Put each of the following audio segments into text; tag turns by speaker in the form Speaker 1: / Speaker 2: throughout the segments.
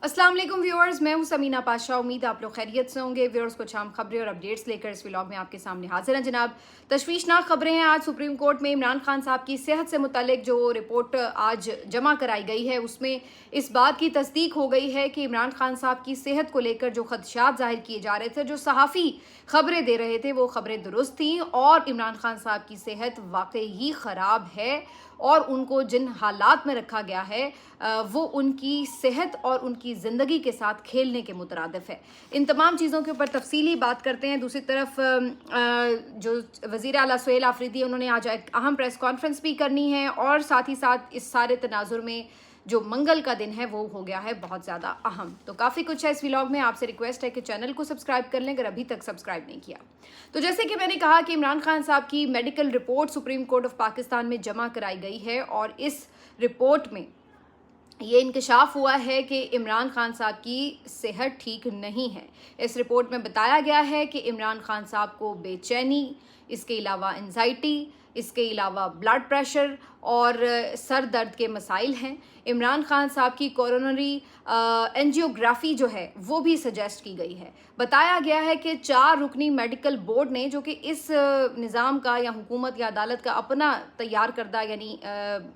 Speaker 1: अस्सलाम वालेकुम व्यूअर्स, मैं हूं समीना पाशा। उम्मीद आप लोग खैरियत से होंगे। व्यूअर्स, कुछ अहम खबरें और अपडेट्स लेकर इस व्लॉग में आपके सामने हाजिर हैं जनाब। तशवीशनाक खबरें हैं। आज सुप्रीम कोर्ट में इमरान खान साहब की सेहत से मुतालिक जो रिपोर्ट आज जमा कराई गई है उसमें इस बात की तस्दीक हो गई है कि इमरान खान साहब की सेहत को लेकर जो खदशात जाहिर किए जा रहे थे, जो सहाफ़ी खबरें दे रहे थे, वो खबरें दुरुस्त थीं और इमरान खान साहब की सेहत वाकई ही ख़राब है और उनको जिन हालात में रखा गया है वो उनकी सेहत और उनकी ज़िंदगी के साथ खेलने के मुतरादिफ है। इन तमाम चीज़ों के ऊपर तफसीली बात करते हैं। दूसरी तरफ जो वज़ीर आला सुहेल आफरीदी, उन्होंने आज एक अहम प्रेस कॉन्फ्रेंस भी करनी है और साथ ही साथ इस सारे तनाजुर में जो मंगल का दिन है वो हो गया है बहुत ज़्यादा अहम। तो काफ़ी कुछ है इस व्लॉग में। आपसे रिक्वेस्ट है कि चैनल को सब्सक्राइब कर लें अगर अभी तक सब्सक्राइब नहीं किया। तो जैसे कि मैंने कहा कि इमरान खान साहब की medical report supreme court of Pakistan में जमा कराई गई है और इस रिपोर्ट में ये इंकशाफ हुआ है कि इमरान खान साहब की सेहत ठीक नहीं है। इस रिपोर्ट में बताया गया है कि इमरान खान साहब को बेचैनी, इसके अलावा एंजाइटी, इसके अलावा ब्लड प्रेशर और सर दर्द के मसाइल हैं। इमरान खान साहब की कोरोनरी एंजियोग्राफी जो है वो भी सजेस्ट की गई है। बताया गया है कि 4 रुकनी मेडिकल बोर्ड ने, जो कि इस निज़ाम का या हुकूमत या अदालत का अपना तैयार करदा यानी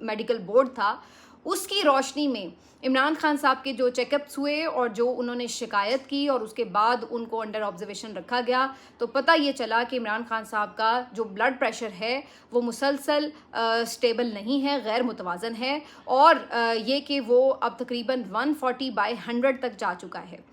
Speaker 1: मेडिकल बोर्ड था, उसकी रोशनी में इमरान खान साहब के जो चेकअप्स हुए और जो उन्होंने शिकायत की और उसके बाद उनको अंडर ऑब्जर्वेशन रखा गया, तो पता ये चला कि इमरान खान साहब का जो ब्लड प्रेशर है वो मुसलसल स्टेबल नहीं है, गैर मुतवाज़न है और ये कि वो अब तकरीबन 140/100 तक जा चुका है।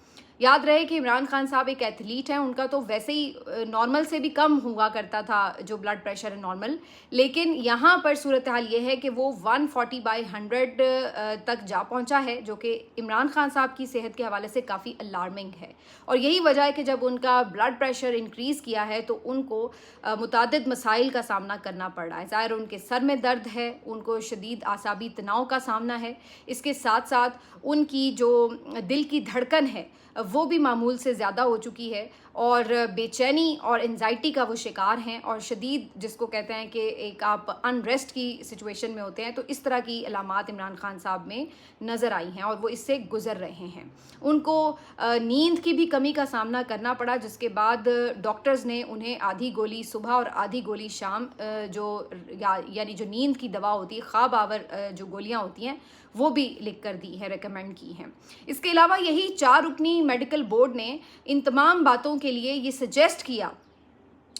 Speaker 1: याद रहे कि इमरान खान साहब एक एथलीट हैं, उनका तो वैसे ही नॉर्मल से भी कम हुआ करता था जो ब्लड प्रेशर है नॉर्मल, लेकिन यहाँ पर सूरत हाल ये है कि वो 140/100 तक जा पहुँचा है, जो कि इमरान खान साहब की सेहत के हवाले से काफ़ी अलार्मिंग है। और यही वजह है कि जब उनका ब्लड प्रेशर इंक्रीज़ किया है तो उनको मुतादिद मसाइल का सामना करना पड़ रहा है। ज़ाहिर उनके सर में दर्द है, उनको शदीद आसाबी तनाव का सामना है, इसके साथ साथ उनकी जो दिल की धड़कन है वो भी मामूल से ज़्यादा हो चुकी है और बेचैनी और एंजाइटी का वो शिकार हैं और शदीद, जिसको कहते हैं कि एक आप अनरेस्ट की सिचुएशन में होते हैं, तो इस तरह की अलामात इमरान खान साहब में नज़र आई हैं और वो इससे गुज़र रहे हैं। उनको नींद की भी कमी का सामना करना पड़ा, जिसके बाद डॉक्टर्स ने उन्हें आधी गोली सुबह और आधी गोली शाम यानी जो नींद की दवा होती है, ख्वाब आवर जो गोलियाँ होती हैं, वो भी लिख कर दी है, रेकमेंड की हैं। इसके अलावा यही 4 रुकनी मेडिकल बोर्ड ने इन तमाम बातों के लिए ये सजेस्ट किया,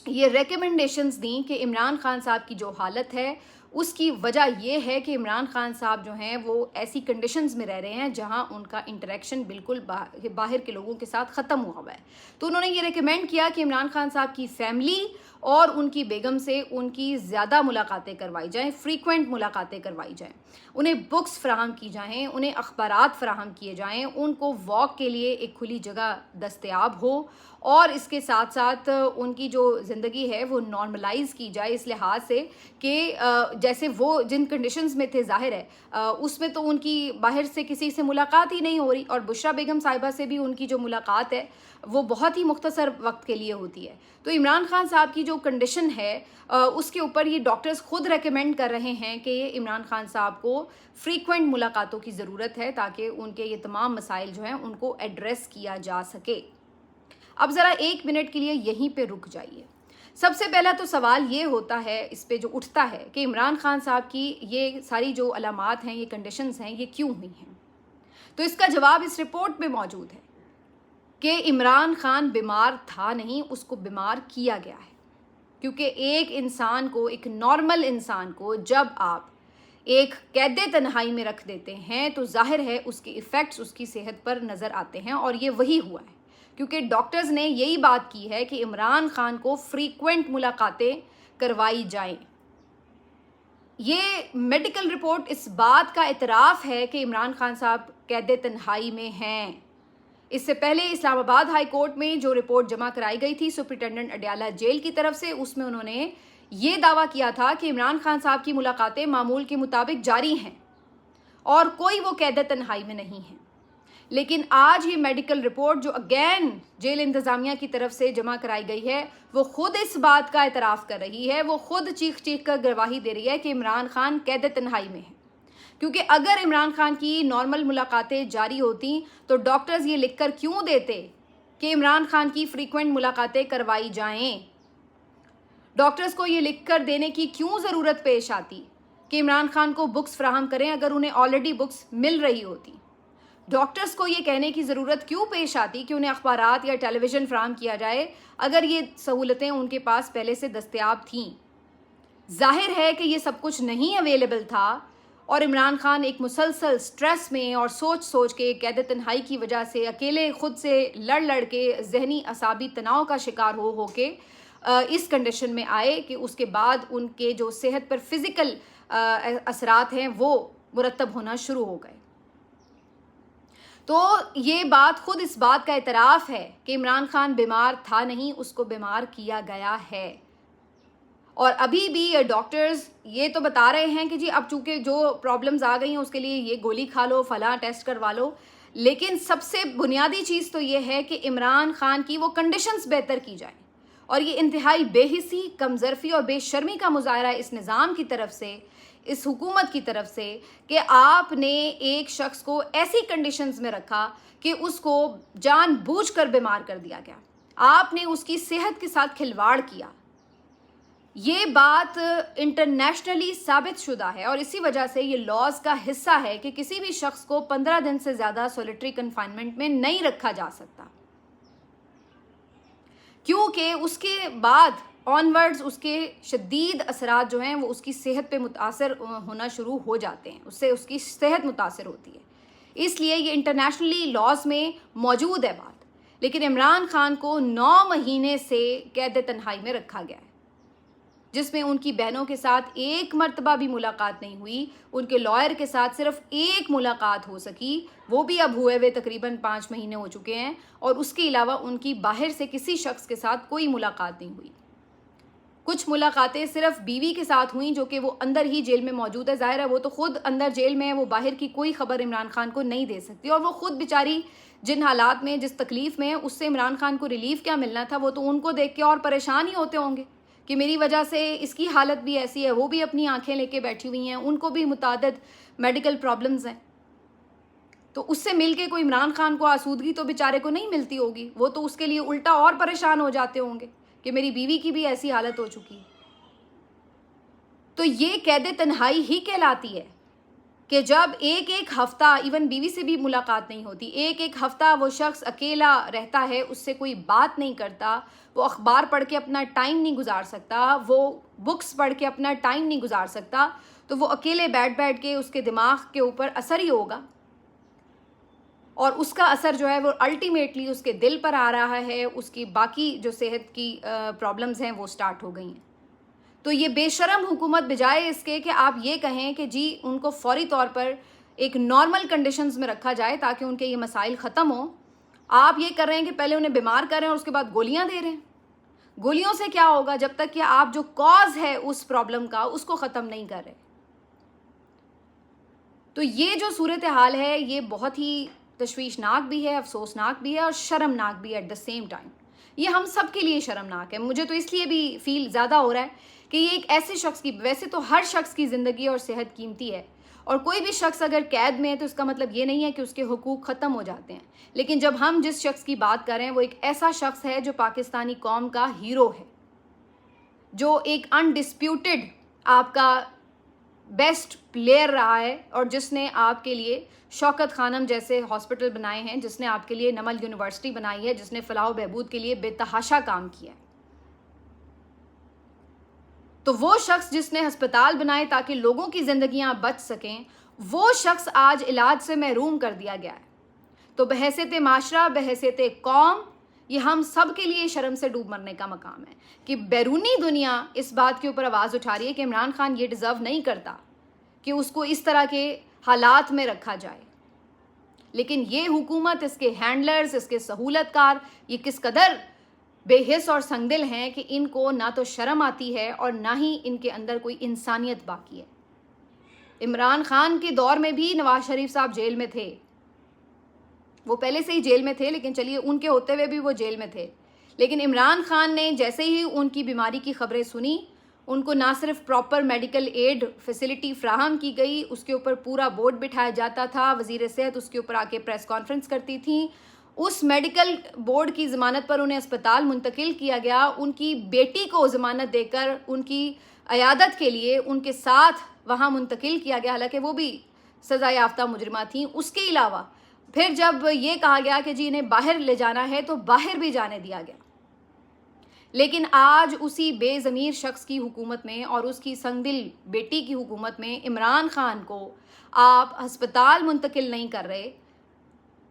Speaker 1: ये रेकमेंडेशंस दी कि इमरान खान साहब की जो हालत है उसकी वजह ये है कि इमरान खान साहब जो हैं वो ऐसी कंडीशंस में रह रहे हैं जहां उनका इंटरेक्शन बिल्कुल बाहर के लोगों के साथ ख़त्म हुआ है। तो उन्होंने ये रेकमेंड किया कि इमरान खान साहब की फैमिली और उनकी बेगम से उनकी ज़्यादा मुलाकातें करवाई जाएँ, फ्रीक्वेंट मुलाकातें करवाई जाएँ, उन्हें बुक्स फ़राहम की जाएँ, उन्हें अखबारात फ़राहम किए जाएँ, उनको वॉक के लिए एक खुली जगह दस्तयाब हो और इसके साथ साथ उनकी जो ज़िंदगी है वो नॉर्मलाइज़ की जाए इस लिहाज से कि जैसे वो जिन कंडीशंस में थे, ज़ाहिर है उसमें तो उनकी बाहर से किसी से मुलाकात ही नहीं हो रही और बुशरा बेगम साहिबा से भी उनकी जो मुलाकात है वो बहुत ही मुख्तसर वक्त के लिए होती है। तो इमरान खान साहब की जो कंडीशन है उसके ऊपर ये डॉक्टर्स खुद रेकमेंड कर रहे हैं कि इमरान खान साहब को फ्रीक्वेंट मुलाकातों की ज़रूरत है ताकि उनके ये तमाम मसाइल जो हैं उनको एड्रेस किया जा सके। अब ज़रा 1 मिनट के लिए यहीं पे रुक जाइए। सबसे पहला तो सवाल ये होता है, इस पे जो उठता है कि इमरान खान साहब की ये सारी जो अलामात हैं, ये कंडीशंस हैं, ये क्यों हुई हैं? तो इसका जवाब इस रिपोर्ट में मौजूद है कि इमरान खान बीमार था नहीं, उसको बीमार किया गया है। क्योंकि एक इंसान को, एक नॉर्मल इंसान को जब आप एक कैदे तन्हाई में रख देते हैं तो जाहिर है उसके इफ़ेक्ट्स उसकी सेहत पर नज़र आते हैं और ये वही हुआ है। क्योंकि डॉक्टर्स ने यही बात की है कि इमरान खान को फ्रीक्वेंट मुलाकातें करवाई जाएं। ये मेडिकल रिपोर्ट इस बात का इतराफ़ है कि इमरान खान साहब कैद तन्हाई में हैं। इससे पहले इस्लामाबाद हाई कोर्ट में जो रिपोर्ट जमा कराई गई थी सुप्रिटेंडेंट अडयाला जेल की तरफ से, उसमें उन्होंने ये दावा किया था कि इमरान खान साहब की मुलाकातें मामूल के मुताबिक जारी हैं और कोई वो कैद तन्हाई में नहीं है। लेकिन आज ये मेडिकल रिपोर्ट जो अगेन जेल इंतज़ामिया की तरफ से जमा कराई गई है, वो खुद इस बात का एतराफ़ कर रही है, वो खुद चीख चीख कर गवाही दे रही है कि इमरान खान कैद तन्हाई में है। کیونکہ اگر عمران خان کی نارمل ملاقاتیں جاری ہوتی تو ڈاکٹرز یہ لکھ کر کیوں دیتے کہ عمران خان کی فریکوینٹ ملاقاتیں کروائی جائیں؟ ڈاکٹرز کو یہ لکھ کر دینے کی کیوں ضرورت پیش آتی کہ عمران خان کو بکس فراہم کریں اگر انہیں آلریڈی بکس مل رہی ہوتی؟ ڈاکٹرز کو یہ کہنے کی ضرورت کیوں پیش آتی کہ انہیں اخبارات یا ٹیلی ویژن فراہم کیا جائے اگر یہ سہولتیں ان کے پاس پہلے سے دستیاب تھیں؟ ظاہر ہے کہ یہ سب کچھ نہیں اویلیبل تھا اور عمران خان ایک مسلسل سٹریس میں اور سوچ کے قید تنہائی کی وجہ سے اکیلے خود سے لڑ کے ذہنی اعصابی تناؤ کا شکار ہو کے اس کنڈیشن میں آئے کہ اس کے بعد ان کے جو صحت پر فزیکل اثرات ہیں وہ مرتب ہونا شروع ہو گئے۔ تو یہ بات خود اس بات کا اعتراف ہے کہ عمران خان بیمار تھا نہیں، اس کو بیمار کیا گیا ہے۔ اور ابھی بھی یہ ڈاکٹرز یہ تو بتا رہے ہیں کہ جی اب چونکہ جو پرابلمز آ گئی ہیں اس کے لیے یہ گولی کھا لو، فلاں ٹیسٹ کروا لو، لیکن سب سے بنیادی چیز تو یہ ہے کہ عمران خان کی وہ کنڈیشنز بہتر کی جائیں۔ اور یہ انتہائی بے حسی، کمظرفی اور بے شرمی کا مظاہرہ اس نظام کی طرف سے، اس حکومت کی طرف سے کہ آپ نے ایک شخص کو ایسی کنڈیشنز میں رکھا کہ اس کو جان بوجھ کر بیمار کر دیا گیا، آپ نے اس کی صحت کے ساتھ کھلواڑ کیا۔ یہ بات انٹرنیشنلی ثابت شدہ ہے اور اسی وجہ سے یہ لاز کا حصہ ہے کہ کسی بھی شخص کو 15 دن سے زیادہ سولیٹری کنفائنمنٹ میں نہیں رکھا جا سکتا، کیونکہ اس کے بعد آنورڈز اس کے شدید اثرات جو ہیں وہ اس کی صحت پہ متاثر ہونا شروع ہو جاتے ہیں، اس سے اس کی صحت متاثر ہوتی ہے۔ اس لیے یہ انٹرنیشنلی لاز میں موجود ہے بات، لیکن عمران خان کو 9 مہینے سے قید تنہائی میں رکھا گیا ہے، جس میں ان کی بہنوں کے ساتھ ایک مرتبہ بھی ملاقات نہیں ہوئی، ان کے لائر کے ساتھ صرف ایک ملاقات ہو سکی، وہ بھی اب ہوئے ہوئے تقریباً 5 مہینے ہو چکے ہیں، اور اس کے علاوہ ان کی باہر سے کسی شخص کے ساتھ کوئی ملاقات نہیں ہوئی۔ کچھ ملاقاتیں صرف بیوی کے ساتھ ہوئیں جو کہ وہ اندر ہی جیل میں موجود ہے، ظاہر ہے وہ تو خود اندر جیل میں ہے، وہ باہر کی کوئی خبر عمران خان کو نہیں دے سکتی، اور وہ خود بیچاری جن حالات میں جس تکلیف میں ہے اس سے عمران خان کو ریلیف کیا ملنا تھا، وہ تو ان کو دیکھ کے اور پریشان ہی ہوتے ہوں گے کہ میری وجہ سے اس کی حالت بھی ایسی ہے، وہ بھی اپنی آنکھیں لے کے بیٹھی ہوئی ہیں، ان کو بھی متعدد میڈیکل پرابلمز ہیں، تو اس سے مل کے کوئی عمران خان کو آسودگی تو بیچارے کو نہیں ملتی ہوگی، وہ تو اس کے لیے الٹا اور پریشان ہو جاتے ہوں گے کہ میری بیوی کی بھی ایسی حالت ہو چکی ہے۔ تو یہ قید تنہائی ہی کہلاتی ہے کہ جب ایک ہفتہ ایون بیوی سے بھی ملاقات نہیں ہوتی، ایک ہفتہ وہ شخص اکیلا رہتا ہے، اس سے کوئی بات نہیں کرتا، وہ اخبار پڑھ کے اپنا ٹائم نہیں گزار سکتا، وہ بکس پڑھ کے اپنا ٹائم نہیں گزار سکتا، تو وہ اکیلے بیٹھ کے اس کے دماغ کے اوپر اثر ہی ہوگا، اور اس کا اثر جو ہے وہ الٹیمیٹلی اس کے دل پر آ رہا ہے، اس کی باقی جو صحت کی پرابلمز ہیں وہ سٹارٹ ہو گئی ہیں۔ تو یہ بے شرم حکومت بجائے اس کے کہ آپ یہ کہیں کہ جی ان کو فوری طور پر ایک نارمل کنڈیشنز میں رکھا جائے تاکہ ان کے یہ مسائل ختم ہوں، آپ یہ کر رہے ہیں کہ پہلے انہیں بیمار کر رہے ہیں اور اس کے بعد گولیاں دے رہے ہیں۔ گولیوں سے کیا ہوگا جب تک کہ آپ جو کاز ہے اس پرابلم کا اس کو ختم نہیں کر رہے۔ تو یہ جو صورتحال ہے یہ بہت ہی تشویشناک بھی ہے، افسوسناک بھی ہے اور شرمناک بھی ہے ایٹ دا سیم ٹائم۔ یہ ہم سب کے لیے شرمناک ہے، مجھے تو اس لیے بھی فیل زیادہ ہو رہا ہے کہ یہ ایک ایسے شخص کی، ویسے تو ہر شخص کی زندگی اور صحت قیمتی ہے، اور کوئی بھی شخص اگر قید میں ہے تو اس کا مطلب یہ نہیں ہے کہ اس کے حقوق ختم ہو جاتے ہیں، لیکن جب ہم جس شخص کی بات کر رہے ہیں وہ ایک ایسا شخص ہے جو پاکستانی قوم کا ہیرو ہے، جو ایک انڈسپیوٹڈ آپ کا بیسٹ پلیئر رہا ہے، اور جس نے آپ کے لیے شوکت خانم جیسے ہاسپٹل بنائے ہیں، جس نے آپ کے لیے نمل یونیورسٹی بنائی ہے، جس نے فلاح و بہبود کے لیے بے تحاشا کام کیا ہے۔ تو وہ شخص جس نے ہسپتال بنائے تاکہ لوگوں کی زندگیاں بچ سکیں، وہ شخص آج علاج سے محروم کر دیا گیا ہے۔ تو بحیثیت معاشرہ، بحیثیت قوم، یہ ہم سب کے لیے شرم سے ڈوب مرنے کا مقام ہے کہ بیرونی دنیا اس بات کے اوپر آواز اٹھا رہی ہے کہ عمران خان یہ ڈیزرو نہیں کرتا کہ اس کو اس طرح کے حالات میں رکھا جائے، لیکن یہ حکومت، اس کے ہینڈلرز، اس کے سہولت کار یہ کس قدر بے حس اور سنگدل ہیں کہ ان کو نہ تو شرم آتی ہے اور نہ ہی ان کے اندر کوئی انسانیت باقی ہے۔ عمران خان کے دور میں بھی نواز شریف صاحب جیل میں تھے، وہ پہلے سے ہی جیل میں تھے، لیکن چلیے ان کے ہوتے ہوئے بھی وہ جیل میں تھے، لیکن عمران خان نے جیسے ہی ان کی بیماری کی خبریں سنی، उनको ना सिर्फ प्रॉपर मेडिकल एड फैसिलिटी फ्राहम की गई, उसके ऊपर पूरा बोर्ड बिठाया जाता था, वज़ीर सेहत उसके ऊपर आके प्रेस कॉन्फ्रेंस करती थी, उस मेडिकल बोर्ड की ज़मानत पर उन्हें अस्पताल मुंतकिल किया गया, उनकी बेटी को ज़मानत देकर उनकी अयादत के लिए उनके साथ वहाँ मुंतकिल किया गया, हालांकि वो भी सज़ा याफ्ता मुजरिमा थी। उसके अलावा फिर जब ये कहा गया कि जी इन्हें बाहर ले जाना है तो बाहर भी जाने दिया गया। लेकिन आज उसी बेज़मीर शख्स की हुकूमत में और उसकी संगदिल बेटी की हुकूमत में इमरान खान को आप अस्पताल मुंतकिल नहीं कर रहे,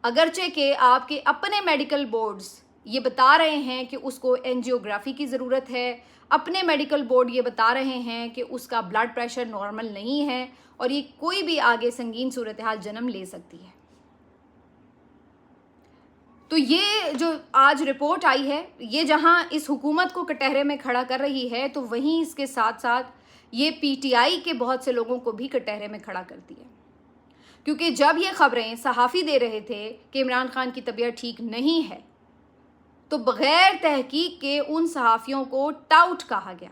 Speaker 1: अगरचे कि आपके अपने मेडिकल बोर्ड्स ये बता रहे हैं कि उसको एंजियोग्राफी की ज़रूरत है, अपने मेडिकल बोर्ड ये बता रहे हैं कि उसका ब्लड प्रेशर नॉर्मल नहीं है और ये कोई भी आगे संगीन सूरत हाल जन्म ले सकती है। तो ये जो आज रिपोर्ट आई है, ये जहां इस हुकूमत को कटहरे में खड़ा कर रही है, तो वहीं इसके साथ साथ ये पीटीआई के बहुत से लोगों को भी कटहरे में खड़ा करती है। क्योंकि जब ये खबरें सहाफ़ी दे रहे थे कि इमरान खान की तबीयत ठीक नहीं है, तो बग़ैर तहकीक के उन सहाफ़ियों को टाउट कहा गया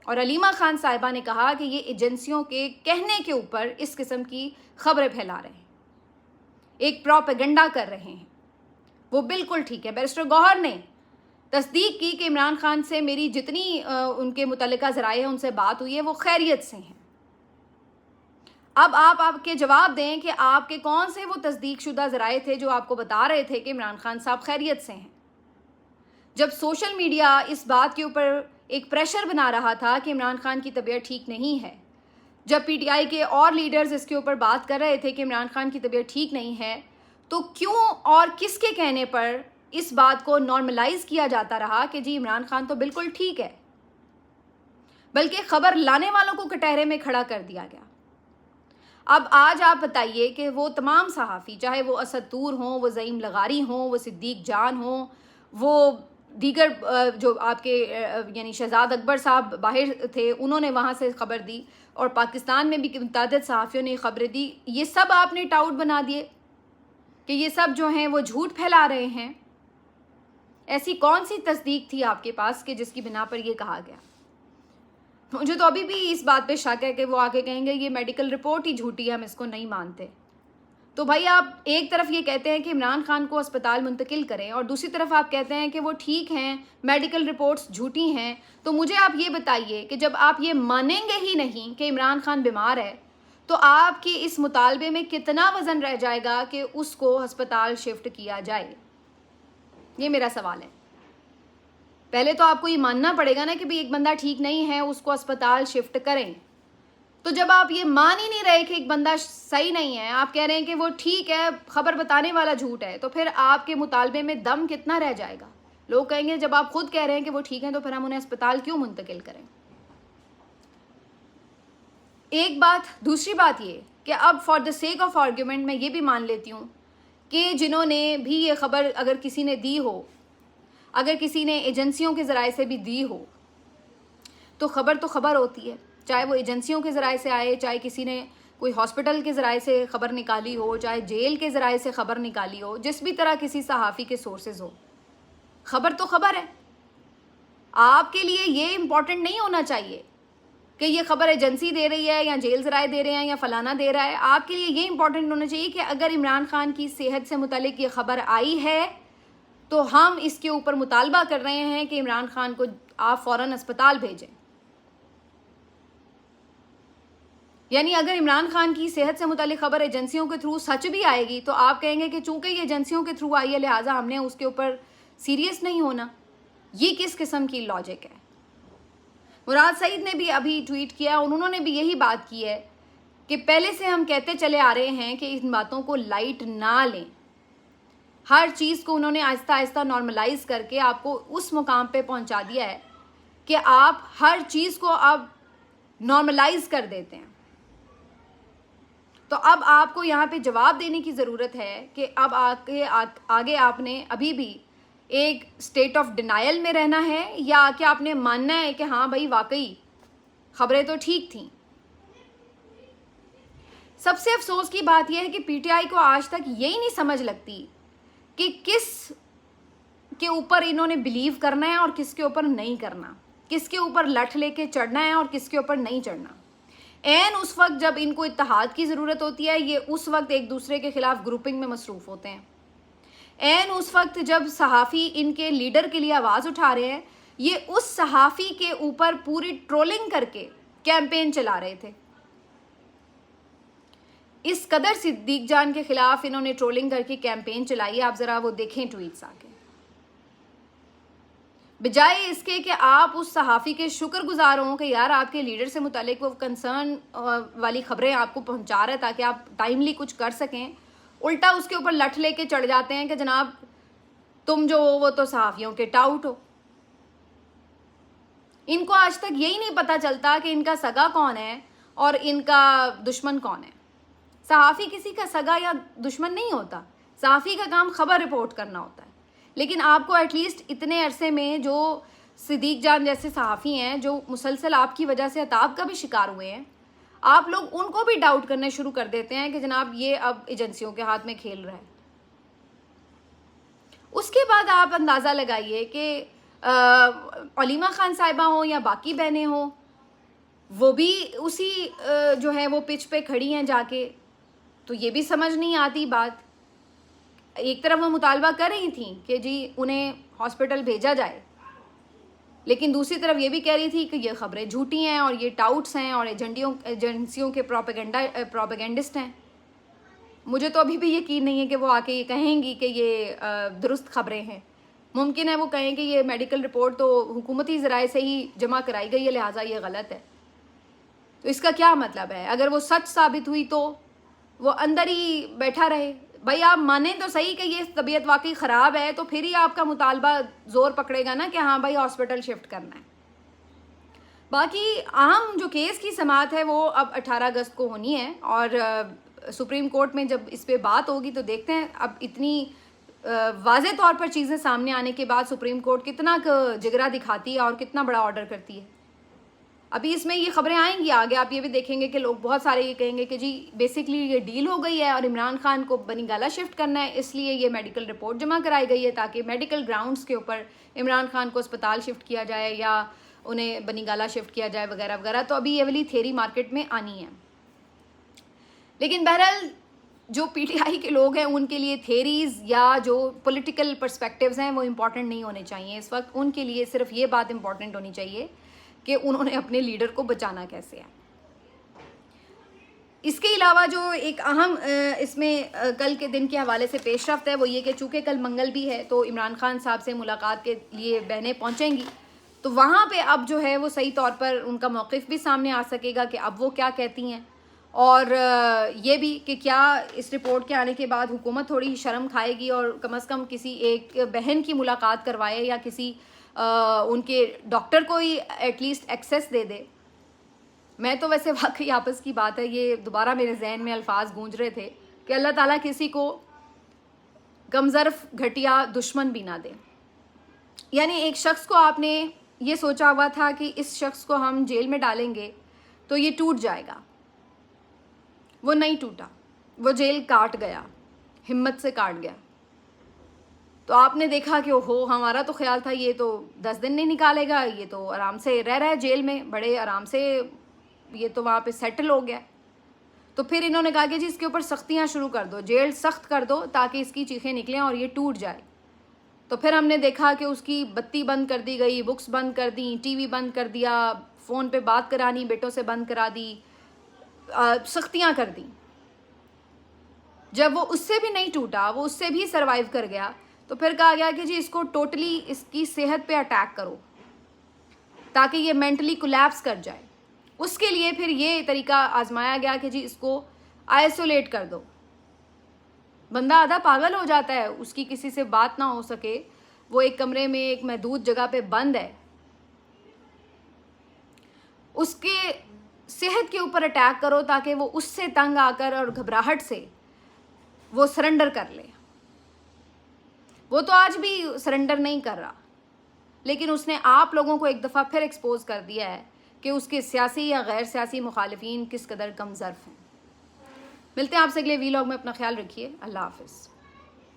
Speaker 1: और अलीमा खान साहिबा ने कहा कि ये एजेंसियों के कहने के ऊपर इस किस्म की खबरें फैला रहे हैं, एक प्रोपेगेंडा कर रहे हैं। वो बिल्कुल ठीक है। बैरिस्टर गौहर ने तस्दीक की कि इमरान खान से मेरी जितनी उनके मुतल्लिका ज़राए हैं उनसे बात हुई है, वो खैरियत से हैं। अब आप आपके जवाब दें कि आपके कौन से वो तस्दीक शुदा ज़राए थे जो आपको बता रहे थे कि इमरान खान साहब खैरियत से हैं। जब सोशल मीडिया इस बात के ऊपर एक प्रेशर बना रहा था कि इमरान खान की तबीयत ठीक नहीं है, जब पीटीआई के और लीडर्स इसके ऊपर बात कर रहे थे कि इमरान खान की तबीयत ठीक नहीं है, तो क्यों और किसके कहने पर इस बात को नॉर्मलाइज किया जाता रहा कि जी इमरान खान तो बिल्कुल ठीक है, बल्कि खबर लाने वालों को कटहरे में खड़ा कर दिया गया। अब आज आप बताइए कि वो तमाम सहाफ़ी, चाहे वो असद तूर हों, वो ज़ईम लगारी हों, वो सिद्दीक जान हों, वो दीगर जो आपके यानी शहजाद अकबर साहब बाहर थे, उन्होंने वहाँ से ख़बर दी, और पाकिस्तान में भी मुतअद्दिद सहाफ़ियों ने खबरें दी, ये सब आपने टाउट बना दिए कि ये सब जो हैं वो झूठ फैला रहे हैं। ऐसी कौन सी तस्दीक थी आपके पास कि जिसकी बिना पर ये कहा गया? मुझे तो अभी भी इस बात पे शक है कि वो आगे कहेंगे ये मेडिकल रिपोर्ट ही झूठी है, हम इसको नहीं मानते। तो भाई आप एक तरफ ये कहते हैं कि इमरान खान को अस्पताल मुंतकिल करें और दूसरी तरफ आप कहते हैं कि वो ठीक हैं, मेडिकल रिपोर्ट्स झूठी हैं। तो मुझे आप ये बताइए कि जब आप ये मानेंगे ही नहीं कि इमरान खान बीमार है, तो आपकी इस मुतालबे में कितना वज़न रह जाएगा कि उसको अस्पताल शिफ्ट किया जाए? ये मेरा सवाल है। पहले तो आपको ये मानना पड़ेगा ना कि भाई एक बंदा ठीक नहीं है, उसको अस्पताल शिफ्ट करें। तो जब आप ये मान ही नहीं रहे कि एक बंदा सही नहीं है, आप कह रहे हैं कि वो ठीक है, खबर बताने वाला झूठ है, तो फिर आपके मुतालबे में दम कितना रह जाएगा? लोग कहेंगे जब आप खुद कह रहे हैं कि वो ठीक है तो फिर हम उन्हें अस्पताल क्यों मुंतकिल करें? एक बात। दूसरी बात ये कि अब for the sake of argument मैं ये भी मान लेती हूँ कि जिन्होंने भी ये खबर अगर किसी ने दी हो, अगर किसी ने एजेंसियों के ज़राए से भी दी हो, तो खबर होती है, चाहे वो एजेंसियों के ज़राए से आए, चाहे किसी ने कोई हॉस्पिटल के ज़राए से ख़बर निकाली हो, चाहे जेल के ज़राए से ख़बर निकाली हो, जिस भी तरह किसी सहाफ़ी के सोर्सेज हो, खबर तो खबर है। आपके लिए ये इम्पॉर्टेंट नहीं होना चाहिए कि ये खबर एजेंसी दे रही है या जेल ज़राए दे रहे हैं या फलाना दे रहा है। आपके लिए ये इम्पॉर्टेंट होना चाहिए कि अगर इमरान खान की सेहत से मुतालिक ये खबर आई है तो हम इसके ऊपर मुतालबा कर रहे हैं कि इमरान खान को आप फ़ौरन अस्पताल भेजें। यानी अगर इमरान खान की सेहत से मुतालिक खबर एजेंसियों के थ्रू सच भी आएगी तो आप कहेंगे कि चूंकि ये एजेंसियों के थ्रू आई है लिहाजा हमने उसके ऊपर सीरियस नहीं होना। ये किस किस्म की लॉजिक है? मुराद सईद ने भी अभी ट्वीट किया और उन्होंने भी यही बात की है कि पहले से हम कहते चले आ रहे हैं कि इन बातों को लाइट ना लें। हर चीज़ को उन्होंने आहिस्ता आहिस्ता नॉर्मलाइज करके आपको उस मुकाम पे पहुंचा दिया है कि आप हर चीज़ को अब नॉर्मलाइज कर देते हैं। तो अब आपको यहाँ पे जवाब देने की ज़रूरत है कि अब आगे आपने अभी भी एक स्टेट ऑफ डिनायल में रहना है या क्या आपने मानना है कि हाँ भाई वाकई खबरें तो ठीक थीं। सबसे अफसोस की बात यह है कि पीटीआई को आज तक यही नहीं समझ लगती कि किस के ऊपर इन्होंने बिलीव करना है और किसके ऊपर नहीं करना, کس کے اوپر لٹھ لے کے چڑھنا ہے اور کس کے اوپر نہیں چڑھنا. این اس وقت جب ان کو اتحاد کی ضرورت ہوتی ہے یہ اس وقت ایک دوسرے کے خلاف گروپنگ میں مصروف ہوتے ہیں. این اس وقت جب صحافی ان کے لیڈر کے لیے آواز اٹھا رہے ہیں یہ اس صحافی کے اوپر پوری ٹرولنگ کر کے کیمپین چلا رہے تھے. اس قدر صدیق جان کے خلاف انہوں نے ٹرولنگ کر کے کیمپین چلائی ہے. آپ ذرا وہ دیکھیں ٹویٹس آ کے. بجائے اس کے کہ آپ اس صحافی کے شکر گزار ہوں کہ یار آپ کے لیڈر سے متعلق وہ کنسرن والی خبریں آپ کو پہنچا رہے تاکہ آپ ٹائملی کچھ کر سکیں, الٹا اس کے اوپر لٹھ لے کے چڑھ جاتے ہیں کہ جناب تم جو ہو وہ تو صحافیوں کے ٹاؤٹ ہو. ان کو آج تک یہی نہیں پتا چلتا کہ ان کا سگا کون ہے اور ان کا دشمن کون ہے. صحافی کسی کا سگا یا دشمن نہیں ہوتا, صحافی کا کام خبر رپورٹ کرنا ہوتا ہے. لیکن آپ کو ایٹ لیسٹ اتنے عرصے میں جو صدیق جان جیسے صحافی ہیں جو مسلسل آپ کی وجہ سے عطاب کا بھی شکار ہوئے ہیں, آپ لوگ ان کو بھی ڈاؤٹ کرنے شروع کر دیتے ہیں کہ جناب یہ اب ایجنسیوں کے ہاتھ میں کھیل رہا ہے. اس کے بعد آپ اندازہ لگائیے کہ علیمہ خان صاحبہ ہوں یا باقی بہنیں ہوں, وہ بھی اسی جو ہے وہ پچ پہ کھڑی ہیں جا کے. تو یہ بھی سمجھ نہیں آتی بات. ایک طرف وہ مطالبہ کر رہی تھیں کہ جی انہیں ہاسپٹل بھیجا جائے, لیکن دوسری طرف یہ بھی کہہ رہی تھی کہ یہ خبریں جھوٹی ہیں اور یہ ٹاؤٹس ہیں اور ایجنسیوں کے پروپیگنڈسٹ ہیں. مجھے تو ابھی بھی یقین نہیں ہے کہ وہ آ کے یہ کہیں گی کہ یہ درست خبریں ہیں. ممکن ہے وہ کہیں کہ یہ میڈیکل رپورٹ تو حکومتی ذرائع سے ہی جمع کرائی گئی ہے لہٰذا یہ غلط ہے. تو اس کا کیا مطلب ہے؟ اگر وہ سچ ثابت ہوئی تو وہ اندر ہی بیٹھا رہے. بھائی آپ مانیں تو صحیح کہ یہ طبیعت واقعی خراب ہے تو پھر ہی آپ کا مطالبہ زور پکڑے گا نا کہ ہاں بھائی ہاسپٹل شفٹ کرنا ہے. باقی اہم جو کیس کی سماعت ہے وہ اب 18 اگست کو ہونی ہے اور سپریم کورٹ میں جب اس پہ بات ہوگی تو دیکھتے ہیں اب اتنی واضح طور پر چیزیں سامنے آنے کے بعد سپریم کورٹ کتنا جگرا دکھاتی ہے اور کتنا بڑا آرڈر کرتی ہے. ابھی اس میں یہ خبریں آئیں گی آگے, آپ یہ بھی دیکھیں گے کہ لوگ بہت سارے یہ کہیں گے کہ جی بیسکلی یہ ڈیل ہو گئی ہے اور عمران خان کو بنی گالہ شفٹ کرنا ہے, اس لیے یہ میڈیکل رپورٹ جمع کرائی گئی ہے تاکہ میڈیکل گراؤنڈز کے اوپر عمران خان کو اسپتال شفٹ کیا جائے یا انہیں بنی گالہ شفٹ کیا جائے وغیرہ وغیرہ. تو ابھی یہ والی تھیری مارکیٹ میں آنی ہے. لیکن بہرحال جو پی ٹی آئی کے لوگ ہیں ان کے لیے تھیریز یا جو پولیٹیکل پرسپیکٹیوز ہیں وہ امپورٹنٹ نہیں ہونے چاہیے اس وقت. ان کے لیے صرف یہ بات امپورٹنٹ ہونی چاہیے کہ انہوں نے اپنے لیڈر کو بچانا کیسے ہے. اس کے علاوہ جو ایک اہم اس میں کل کے دن کے حوالے سے پیش رفت ہے وہ یہ کہ چونکہ کل منگل بھی ہے تو عمران خان صاحب سے ملاقات کے لیے بہنیں پہنچیں گی, تو وہاں پہ اب جو ہے وہ صحیح طور پر ان کا موقف بھی سامنے آ سکے گا کہ اب وہ کیا کہتی ہیں, اور یہ بھی کہ کیا اس رپورٹ کے آنے کے بعد حکومت تھوڑی شرم کھائے گی اور کم از کم کسی ایک بہن کی ملاقات کروائے یا کسی ان کے ڈاکٹر کو ہی ایٹ لیسٹ ایکسیس دے دے. میں تو ویسے واقعی آپس کی بات ہے یہ دوبارہ میرے ذہن میں الفاظ گونج رہے تھے کہ اللہ تعالیٰ کسی کو کمظرف گھٹیا دشمن بھی نہ دے. یعنی ایک شخص کو آپ نے یہ سوچا ہوا تھا کہ اس شخص کو ہم جیل میں ڈالیں گے تو یہ ٹوٹ جائے گا, وہ نہیں ٹوٹا, وہ جیل کاٹ گیا, ہمت سے کاٹ گیا. تو آپ نے دیکھا کہ اوہو ہمارا تو خیال تھا یہ تو 10 دن نہیں نکالے گا, یہ تو آرام سے رہ رہا ہے جیل میں بڑے آرام سے, یہ تو وہاں پہ سیٹل ہو گیا. تو پھر انہوں نے کہا کہ جی اس کے اوپر سختیاں شروع کر دو, جیل سخت کر دو تاکہ اس کی چیخیں نکلیں اور یہ ٹوٹ جائے. تو پھر ہم نے دیکھا کہ اس کی بتی بند کر دی گئی, بکس بند کر دیں, ٹی وی بند کر دیا, فون پہ بات کرانی بیٹوں سے بند کرا دی, سختیاں کر دیں. جب وہ اس سے بھی نہیں ٹوٹا, وہ اس سے بھی سروائیو کر گیا, تو پھر کہا گیا کہ جی اس کو ٹوٹلی اس کی صحت پہ اٹیک کرو تاکہ یہ مینٹلی کولیپس کر جائے. اس کے لیے پھر یہ طریقہ آزمایا گیا کہ جی اس کو آئسولیٹ کر دو. بندہ آدھا پاگل ہو جاتا ہے, اس کی کسی سے بات نہ ہو سکے, وہ ایک کمرے میں ایک محدود جگہ پہ بند ہے, اس کے صحت کے اوپر اٹیک کرو تاکہ وہ اس سے تنگ آ کر اور گھبراہٹ سے وہ سرنڈر کر لے. وہ تو آج بھی سرنڈر نہیں کر رہا, لیکن اس نے آپ لوگوں کو ایک دفعہ پھر ایکسپوز کر دیا ہے کہ اس کے سیاسی یا غیر سیاسی مخالفین کس قدر کم ظرف ہیں. ملتے ہیں آپ سے اگلے ویلاگ میں, اپنا خیال رکھیے, اللہ حافظ.